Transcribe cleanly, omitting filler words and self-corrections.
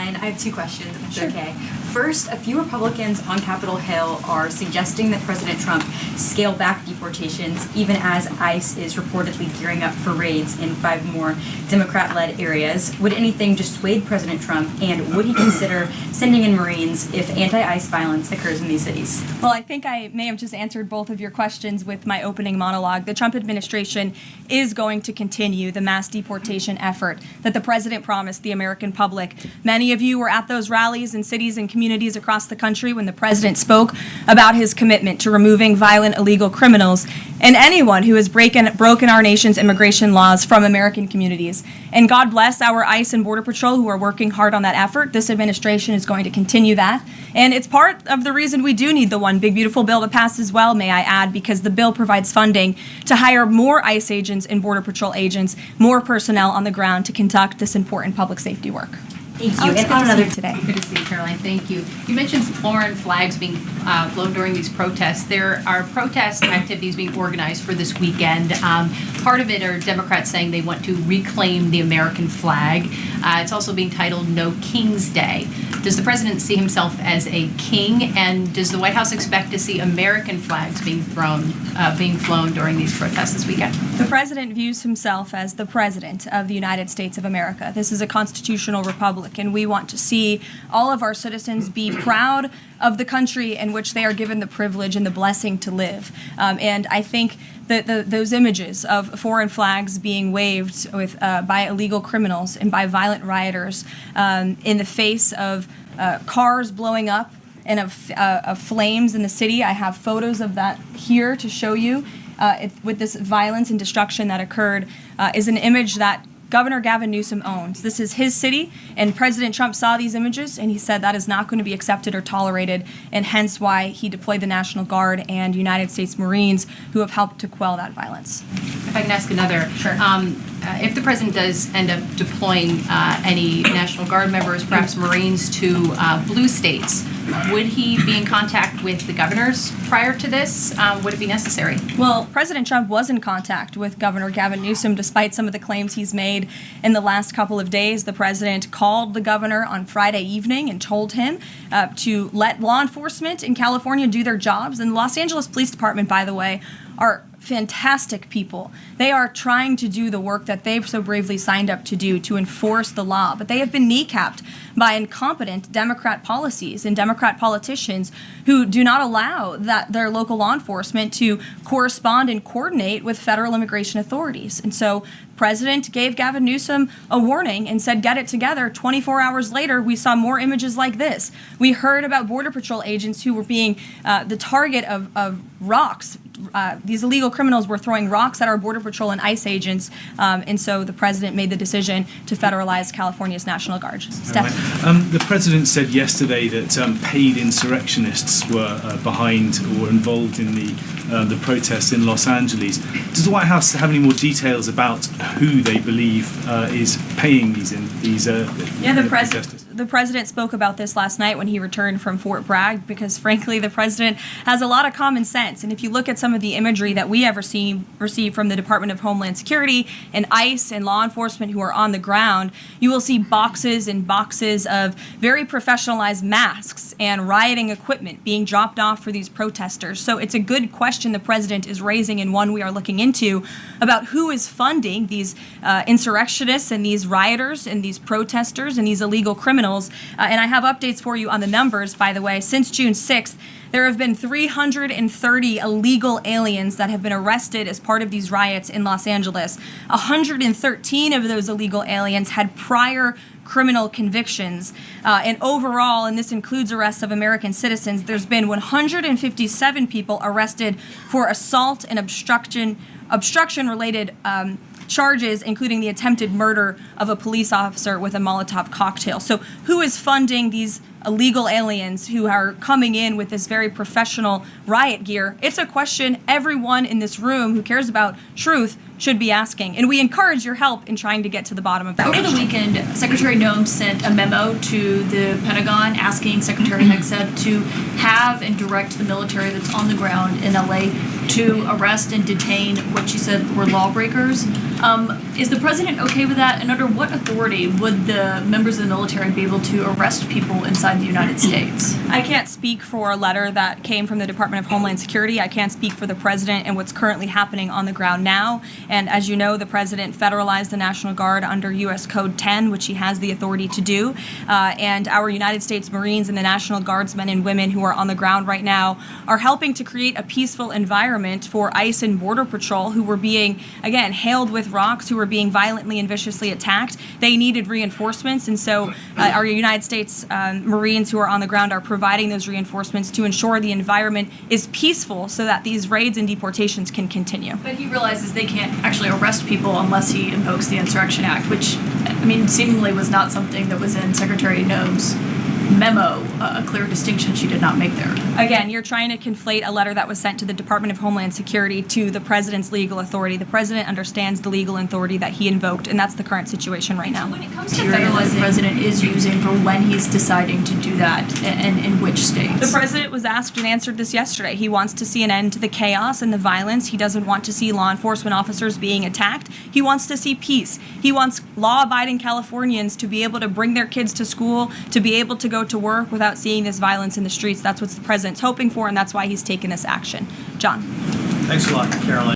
And I have two questions, if it's okay. First, a few Republicans on Capitol Hill are suggesting that President Trump scale back deportations, even as ICE is reportedly gearing up for raids in 5 more Democrat-led areas. Would anything dissuade President Trump, and would he consider sending in Marines if anti-ICE violence occurs in these cities? Well, I think I may have just answered both of your questions with my opening monologue. The Trump administration is going to continue the mass deportation effort that the president promised the American public. Many of you were at those rallies in cities and communities across the country when the president spoke about his commitment to removing violent illegal criminals and anyone who has broken our nation's immigration laws from American communities. And God bless our ICE and Border Patrol who are working hard on that effort. This administration is going to continue that. And it's part of the reason we do need the one big beautiful bill to pass as well, may I add, because the bill provides funding to hire more ICE agents and Border Patrol agents, more personnel on the ground to conduct this important public safety work. Thank you. And on another today. Good to see you, Caroline. Thank you. You mentioned foreign flags being flown during these protests. There are protest activities being organized for this weekend. Part of it are Democrats saying they want to reclaim the American flag. It's also being titled No King's Day. Does the president see himself as a king, and does the White House expect to see American flags being flown during these protests this weekend? The president views himself as the president of the United States of America. This is a constitutional republic, and we want to see all of our citizens be proud of the country in which they are given the privilege and the blessing to live. And I think that those images of foreign flags being waved with by illegal criminals and by violent rioters in the face of cars blowing up and of flames in the city. I have photos of that here to show you. With this violence and destruction that occurred is an image that Governor Gavin Newscum owns. This is his city, and President Trump saw these images, and he said that is not going to be accepted or tolerated, and hence why he deployed the National Guard and United States Marines who have helped to quell that violence. If I can ask another. Sure. If the president does end up deploying any National Guard members, perhaps Marines, to blue states, would he be in contact with the governors prior to this? Would it be necessary? Well, President Trump was in contact with Governor Gavin Newscum despite some of the claims he's made in the last couple of days. The president called the governor on Friday evening and told him to let law enforcement in California do their jobs. And the Los Angeles Police Department, by the way, are fantastic people. They are trying to do the work that they've so bravely signed up to do to enforce the law, but they have been kneecapped by incompetent Democrat policies and Democrat politicians who do not allow their local law enforcement to correspond and coordinate with federal immigration authorities. And so the president gave Gavin Newscum a warning and said, get it together. 24 hours later, we saw more images like this. We heard about Border Patrol agents who were being the target of rocks. These illegal criminals were throwing rocks at our Border Patrol and ICE agents, and so the president made the decision to federalize California's National Guard. Steph. The president said yesterday that paid insurrectionists were behind or involved in the protests in Los Angeles. Does the White House have any more details about who they believe is paying these protesters? The president spoke about this last night when he returned from Fort Bragg, because frankly the president has a lot of common sense. And if you look at some of the imagery that we have received from the Department of Homeland Security and ICE and law enforcement who are on the ground, you will see boxes and boxes of very professionalized masks and rioting equipment being dropped off for these protesters. So it's a good question the president is raising, and one we are looking into, about who is funding these insurrectionists and these rioters and these protesters and these illegal criminals. And I have updates for you on the numbers, by the way. Since June 6th, there have been 330 illegal aliens that have been arrested as part of these riots in Los Angeles. 113 of those illegal aliens had prior criminal convictions. And overall, and this includes arrests of American citizens, there's been 157 people arrested for assault and obstruction-related charges, including the attempted murder of a police officer with a Molotov cocktail. So who is funding these illegal aliens who are coming in with this very professional riot gear? It's a question everyone in this room who cares about truth should be asking. And we encourage your help in trying to get to the bottom of that. Over the weekend, Secretary Noem sent a memo to the Pentagon asking Secretary Hegseth to have and direct the military that's on the ground in LA to arrest and detain what she said were lawbreakers. Is the president okay with that? And under what authority would the members of the military be able to arrest people inside the United States? I can't speak for a letter that came from the Department of Homeland Security. I can't speak for the president and what's currently happening on the ground now. And as you know, the president federalized the National Guard under U.S. Code 10, which he has the authority to do. And our United States Marines and the National Guardsmen and women who are on the ground right now are helping to create a peaceful environment for ICE and Border Patrol, who were being, again, hailed with rocks, who were being violently and viciously attacked. They needed reinforcements, and so our United States Marines who are on the ground are providing those reinforcements to ensure the environment is peaceful so that these raids and deportations can continue. But he realizes they can't actually arrest people unless he invokes the Insurrection Act, which, I mean, seemingly was not something that was in Secretary Noem's memo, a clear distinction she did not make there. Again, you're trying to conflate a letter that was sent to the Department of Homeland Security to the president's legal authority. The president understands the legal authority that he invoked, and that's the current situation right now. When it comes to federalizing, the president is using for when he's deciding to do that, and in which states? The president was asked and answered this yesterday. He wants to see an end to the chaos and the violence. He doesn't want to see law enforcement officers being attacked. He wants to see peace. He wants law-abiding Californians to be able to bring their kids to school, to be able to go to work without seeing this violence in the streets. That's what the president's hoping for, and that's why he's taken this action. John. Thanks a lot, Caroline.